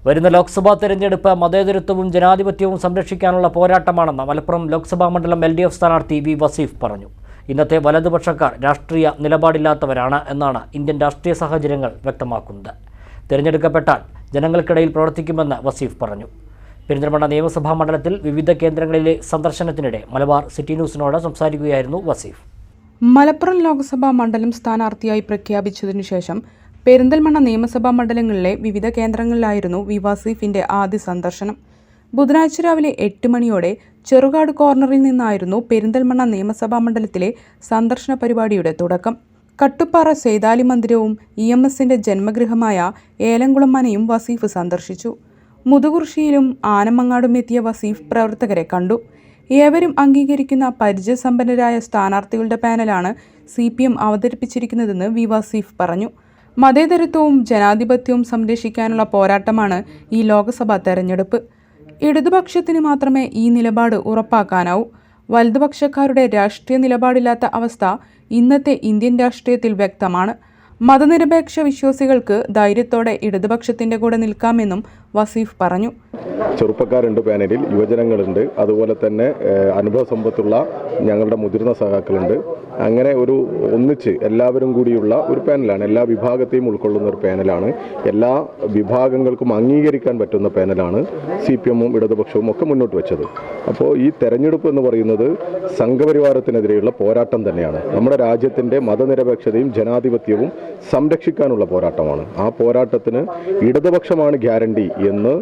വരുന്ന ലോക്സഭാ തെരഞ്ഞെടുപ്പ് മതേതരത്വവും ജനാധിപത്യവും സംരക്ഷിക്കാനുള്ള പോരാട്ടമാണെന്ന് മലപ്പുറം ലോക്സഭാ മണ്ഡലം LDF സ്ഥാനാർത്ഥി വി വസീഫ് പറഞ്ഞു. ഇന്നത്തെ വലതുപക്ഷക്കാർ രാഷ്ട്രീയ നിലപാടില്ലാത്തവരാണ് എന്നാണ് ഇന്ത്യൻ രാഷ്ട്രീയ സാഹചര്യങ്ങൾ വ്യക്തമാക്കുന്നത്. തിരഞ്ഞെടുക്കപ്പെട്ടാൽ ജനങ്ങൾക്കിടയിൽ പ്രവർത്തിക്കുമെന്ന് വസീഫ് പറഞ്ഞു. പെരിന്തൽമണ്ണ നിയമസഭാ മണ്ഡലത്തിൽ വിവിധ കേന്ദ്രങ്ങളിലെ സന്ദർശനത്തിനിടെ മലബാർ സിറ്റി ന്യൂസിനോട് സംസാരിക്കുകയായിരുന്നു വസീഫ്. മലപ്പുറം ലോക്സഭാ മണ്ഡലം സ്ഥാനാർത്ഥിയായി പ്രഖ്യാപിച്ചതിനു ശേഷം പെരിന്തൽമണ്ണ നിയമസഭാ മണ്ഡലങ്ങളിലെ വിവിധ കേന്ദ്രങ്ങളിലായിരുന്നു വി വസീഫിന്റെ ആദ്യ സന്ദർശനം. ബുധനാഴ്ച രാവിലെ 8 മണിയോടെ ചെറുകാട് കോർണറിൽ നിന്നായിരുന്നു പെരിന്തൽമണ്ണ നിയമസഭാ മണ്ഡലത്തിലെ സന്ദർശന പരിപാടിയുടെ തുടക്കം. കട്ടുപ്പാറ സേതാലി മന്ദിരവും EMSന്റെ ജന്മഗൃഹമായ ഏലംകുളം മനയും വസീഫ് സന്ദർശിച്ചു. മുതുകുർശിയിലും ആനമങ്ങാടും എത്തിയ വസീഫ് പ്രവർത്തകരെ കണ്ടു. ഏവരും അംഗീകരിക്കുന്ന പരിചയസമ്പന്നരായ സ്ഥാനാർത്ഥികളുടെ പാനലാണ് CPM അവതരിപ്പിച്ചിരിക്കുന്നതെന്ന് വി വസീഫ് പറഞ്ഞു. മതേതരത്വവും ജനാധിപത്യവും സംരക്ഷിക്കാനുള്ള പോരാട്ടമാണ് ഈ ലോക്സഭാ തെരഞ്ഞെടുപ്പ്. ഇടതുപക്ഷത്തിന് മാത്രമേ ഈ നിലപാട് ഉറപ്പാക്കാനാവൂ. വലതുപക്ഷക്കാരുടെ രാഷ്ട്രീയ നിലപാടില്ലാത്ത അവസ്ഥ ഇന്നത്തെ ഇന്ത്യൻ രാഷ്ട്രീയത്തിൽ വ്യക്തമാണ്. മതനിരപേക്ഷ വിശ്വാസികൾക്ക് ധൈര്യത്തോടെ ഇടതുപക്ഷത്തിന്റെ കൂടെ നിൽക്കാമെന്നും വസീഫ് പറഞ്ഞു. ചെറുപ്പക്കാരുണ്ട് പാനലിൽ, യുവജനങ്ങളുണ്ട്, അതുപോലെ തന്നെ അനുഭവ സമ്പത്തുള്ള ഞങ്ങളുടെ മുതിർന്ന സഖാക്കളുണ്ട്. അങ്ങനെ ഒരു ഒന്നിച്ച് എല്ലാവരും കൂടിയുള്ള ഒരു പാനലാണ്. എല്ലാ വിഭാഗത്തെയും ഉൾക്കൊള്ളുന്ന ഒരു പാനലാണ്. എല്ലാ വിഭാഗങ്ങൾക്കും അംഗീകരിക്കാൻ പറ്റുന്ന പാനലാണ് CPMഉം ഇടതുപക്ഷവും ഒക്കെ മുന്നോട്ട് വെച്ചത്. അപ്പോൾ ഈ തെരഞ്ഞെടുപ്പ് എന്ന് പറയുന്നത് സംഘപരിവാരത്തിനെതിരെയുള്ള പോരാട്ടം തന്നെയാണ്. നമ്മുടെ രാജ്യത്തിൻ്റെ മതനിരപേക്ഷതയും ജനാധിപത്യവും സംരക്ഷിക്കാനുള്ള പോരാട്ടമാണ്. ആ പോരാട്ടത്തിന് ഇടതുപക്ഷമാണ് ഗ്യാരണ്ടി എന്ന്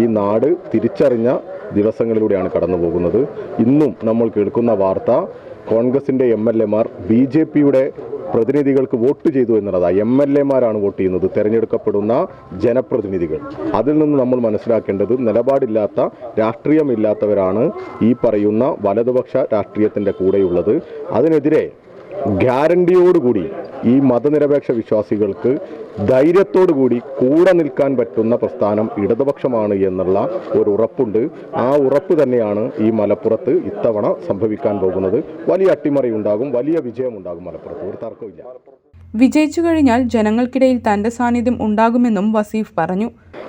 ഈ നാട് തിരിച്ചറിഞ്ഞ ദിവസങ്ങളിലൂടെയാണ് കടന്നു പോകുന്നത്. ഇന്നും നമ്മൾ കേൾക്കുന്ന വാർത്ത കോൺഗ്രസിൻ്റെ MLAമാർ BJPയുടെ പ്രതിനിധികൾക്ക് വോട്ട് ചെയ്തു എന്നുള്ളതാണ്. MLAമാരാണ് വോട്ട് ചെയ്യുന്നത്, തിരഞ്ഞെടുക്കപ്പെടുന്ന ജനപ്രതിനിധികൾ. അതിൽ നിന്ന് നമ്മൾ മനസ്സിലാക്കേണ്ടത് നിലപാടില്ലാത്ത രാഷ്ട്രീയമില്ലാത്തവരാണ് ഈ പറയുന്ന വലതുപക്ഷ രാഷ്ട്രീയത്തിൻ്റെ കൂടെയുള്ളത്. അതിനെതിരെ ഗ്യാരണ്ടിയോടുകൂടി ഈ മതനിരപേക്ഷ വിശ്വാസികൾക്ക് ധൈര്യത്തോടുകൂടി കൂടെ നിൽക്കാൻ പറ്റുന്ന പ്രസ്ഥാനം ഇടതുപക്ഷമാണ് എന്നുള്ള ഒരു ഉറപ്പുണ്ട്. ആ ഉറപ്പ് തന്നെയാണ് ഈ മലപ്പുറത്ത് ഇത്തവണ സംഭവിക്കാൻ പോകുന്നത്. വലിയ അട്ടിമറി ഉണ്ടാകും, വലിയ വിജയമുണ്ടാകും മലപ്പുറത്ത്, ഒരു തർക്കമില്ല. വിജയിച്ചു കഴിഞ്ഞാൽ ജനങ്ങൾക്കിടയിൽ തന്റെ സാന്നിധ്യം ഉണ്ടാകുമെന്നും വസീഫ് പറഞ്ഞു.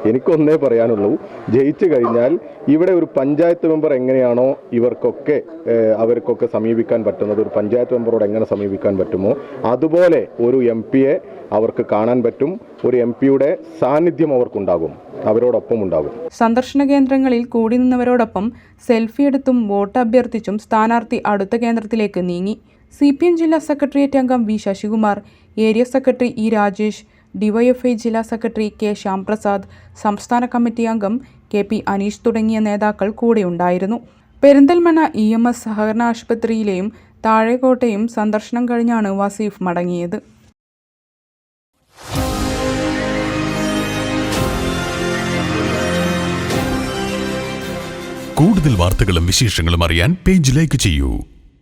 എനിക്കൊന്നേ പറയാനുള്ളൂ, ജയിച്ചു കഴിഞ്ഞാൽ ഇവിടെ ഒരു പഞ്ചായത്ത് മെമ്പർ എങ്ങനെയാണോ അവർക്കൊക്കെ സമീപിക്കാൻ പറ്റുന്നത്, ഒരു പഞ്ചായത്ത് മെമ്പറോട് എങ്ങനെ സമീപിക്കാൻ പറ്റുമോ അതുപോലെ ഒരു MP-യെ അവർക്ക് കാണാൻ പറ്റും. ഒരു MP-യുടെ സാന്നിധ്യം അവർക്കുണ്ടാകും, അവരോടൊപ്പം ഉണ്ടാകും. സന്ദർശന കേന്ദ്രങ്ങളിൽ കൂടി നിന്നവരോടൊപ്പം സെൽഫി എടുത്തും വോട്ട് അഭ്യർത്ഥിച്ചും സ്ഥാനാർത്ഥി അടുത്ത കേന്ദ്രത്തിലേക്ക് നീങ്ങി. CPM ജില്ലാ സെക്രട്ടേറിയറ്റ് അംഗം V Sasikumar, area secretary E Rajesh, DYFI ജില്ലാ സെക്രട്ടറി K ശ്യാംപ്രസാദ്, സംസ്ഥാന കമ്മിറ്റി അംഗം KP അനീഷ് തുടങ്ങിയ നേതാക്കൾ കൂടെയുണ്ടായിരുന്നു. പെരിന്തൽമണ്ണ EMS സഹകരണ ആശുപത്രിയിലെയും താഴേക്കോട്ടയും സന്ദർശനം കഴിഞ്ഞാണ് വസീഫ് മടങ്ങിയത്. കൂടുതൽ വാർത്തകളും വിശേഷങ്ങളും അറിയാൻ പേജ് ലൈക്ക് ചെയ്യൂ.